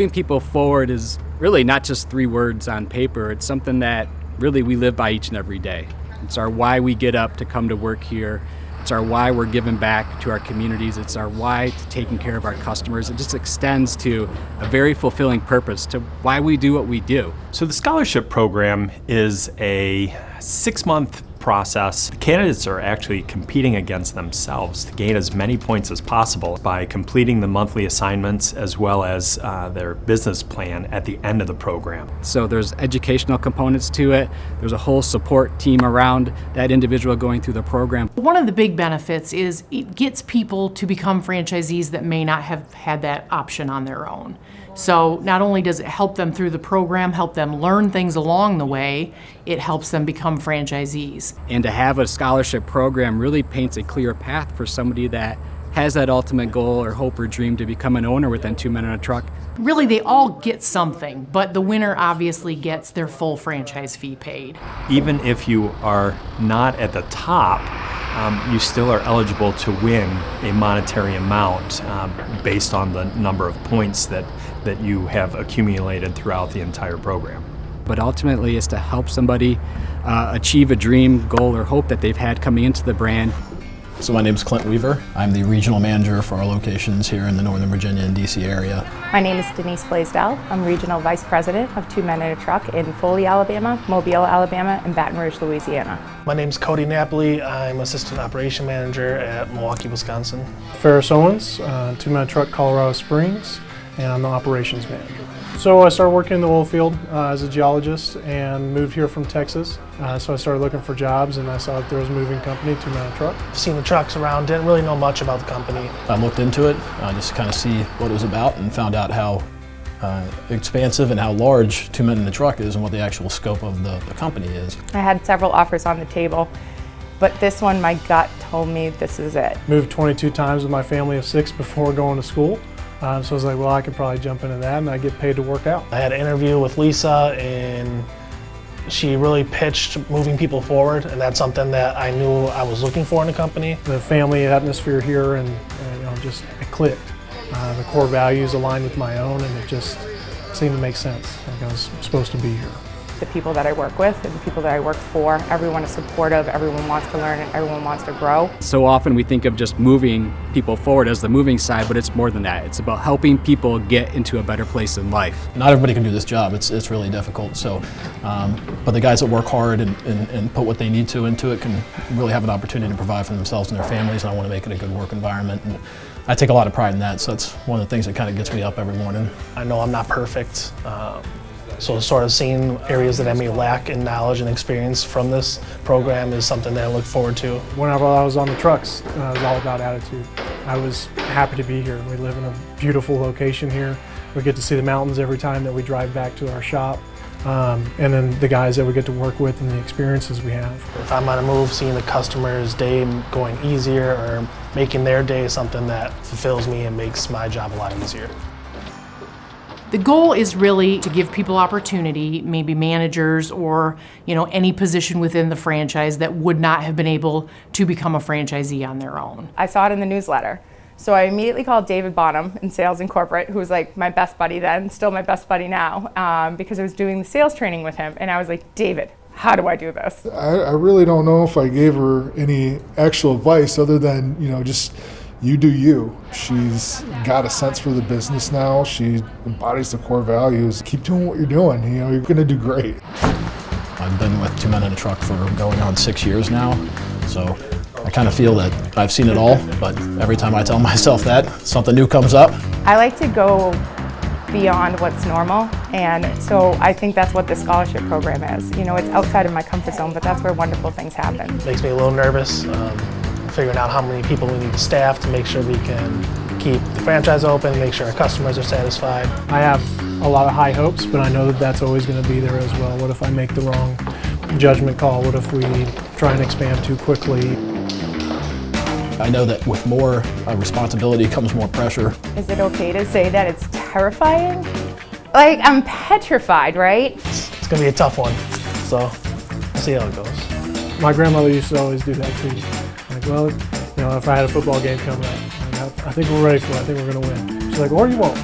moving people forward is really not just 3 words on paper. It's something that really we live by each and every day. It's our why we get up to come to work here. It's our why we're giving back to our communities. It's our why to taking care of our customers. It just extends to a very fulfilling purpose to why we do what we do. So the scholarship program is a 6-month process. The candidates are actually competing against themselves to gain as many points as possible by completing the monthly assignments as well as their business plan at the end of the program. So there's educational components to it. There's a whole support team around that individual going through the program. One of the big benefits is it gets people to become franchisees that may not have had that option on their own. So not only does it help them through the program, help them learn things along the way, it helps them become franchisees. And to have a scholarship program really paints a clear path for somebody that has that ultimate goal or hope or dream to become an owner within 2 Men and a Truck. Really, they all get something, but the winner obviously gets their full franchise fee paid. Even if you are not at the top, you still are eligible to win a monetary amount based on the number of points that you have accumulated throughout the entire program. But ultimately it's to help somebody achieve a dream, goal, or hope that they've had coming into the brand. So my name is Clint Weaver. I'm the regional manager for our locations here in the Northern Virginia and DC area. My name is Denise Blaisdell. I'm regional vice president of 2 Men and a Truck in Foley, Alabama, Mobile, Alabama, and Baton Rouge, Louisiana. My name is Cody Napoli. I'm assistant operation manager at Milwaukee, Wisconsin. Ferris Owens, 2 Men and a Truck, Colorado Springs, and I'm the operations manager. So I started working in the oil field as a geologist and moved here from Texas. So I started looking for jobs and I saw that there was a moving company, 2 Men and a Truck. Seen the trucks around, didn't really know much about the company. I looked into it just to kind of see what it was about and found out how expansive and how large 2 Men and a Truck is and what the actual scope of the company is. I had several offers on the table, but this one, my gut told me this is it. Moved 22 times with my family of 6 before going to school. So I was like, well, I could probably jump into that and I get paid to work out. I had an interview with Lisa and she really pitched moving people forward, and that's something that I knew I was looking for in a company. The family atmosphere here and just it clicked. The core values aligned with my own and it just seemed to make sense. Like I was supposed to be here. The people that I work with and the people that I work for, everyone is supportive, everyone wants to learn, and everyone wants to grow. So often we think of just moving people forward as the moving side, but it's more than that. It's about helping people get into a better place in life. Not everybody can do this job. It's really difficult. So, but the guys that work hard and put what they need to into it can really have an opportunity to provide for themselves and their families, and I want to make it a good work environment. And I take a lot of pride in that, so that's one of the things that kind of gets me up every morning. I know I'm not perfect. So sort of seeing areas that I may lack in knowledge and experience from this program is something that I look forward to. Whenever I was on the trucks, it was all about attitude. I was happy to be here. We live in a beautiful location here. We get to see the mountains every time that we drive back to our shop. And then the guys that we get to work with and the experiences we have. If I'm on a move, seeing the customer's day going easier or making their day something that fulfills me and makes my job a lot easier. The goal is really to give people opportunity, maybe managers or any position within the franchise that would not have been able to become a franchisee on their own. I saw it in the newsletter. So I immediately called David Bonham in Sales and Corporate, who was like my best buddy then, still my best buddy now, because I was doing the sales training with him. And I was like, David, how do I do this? I really don't know if I gave her any actual advice other than, just you do you. She's got a sense for the business now. She embodies the core values. Keep doing what you're doing. You're going to do great. I've been with 2 Men and a Truck for going on 6 years now, so I kind of feel that I've seen it all, but every time I tell myself that, something new comes up. I like to go beyond what's normal, and so I think that's what the scholarship program is. It's outside of my comfort zone, but that's where wonderful things happen. Makes me a little nervous. Figuring out how many people we need to staff to make sure we can keep the franchise open, make sure our customers are satisfied. I have a lot of high hopes, but I know that that's always going to be there as well. What if I make the wrong judgment call? What if we try and expand too quickly? I know that with more responsibility comes more pressure. Is it okay to say that it's terrifying? Like, I'm petrified, right? It's going to be a tough one, so we'll see how it goes. My grandmother used to always do that too. Like, well, if I had a football game coming up, I think we're ready for it. I think we're going to win. She's like, or you won't.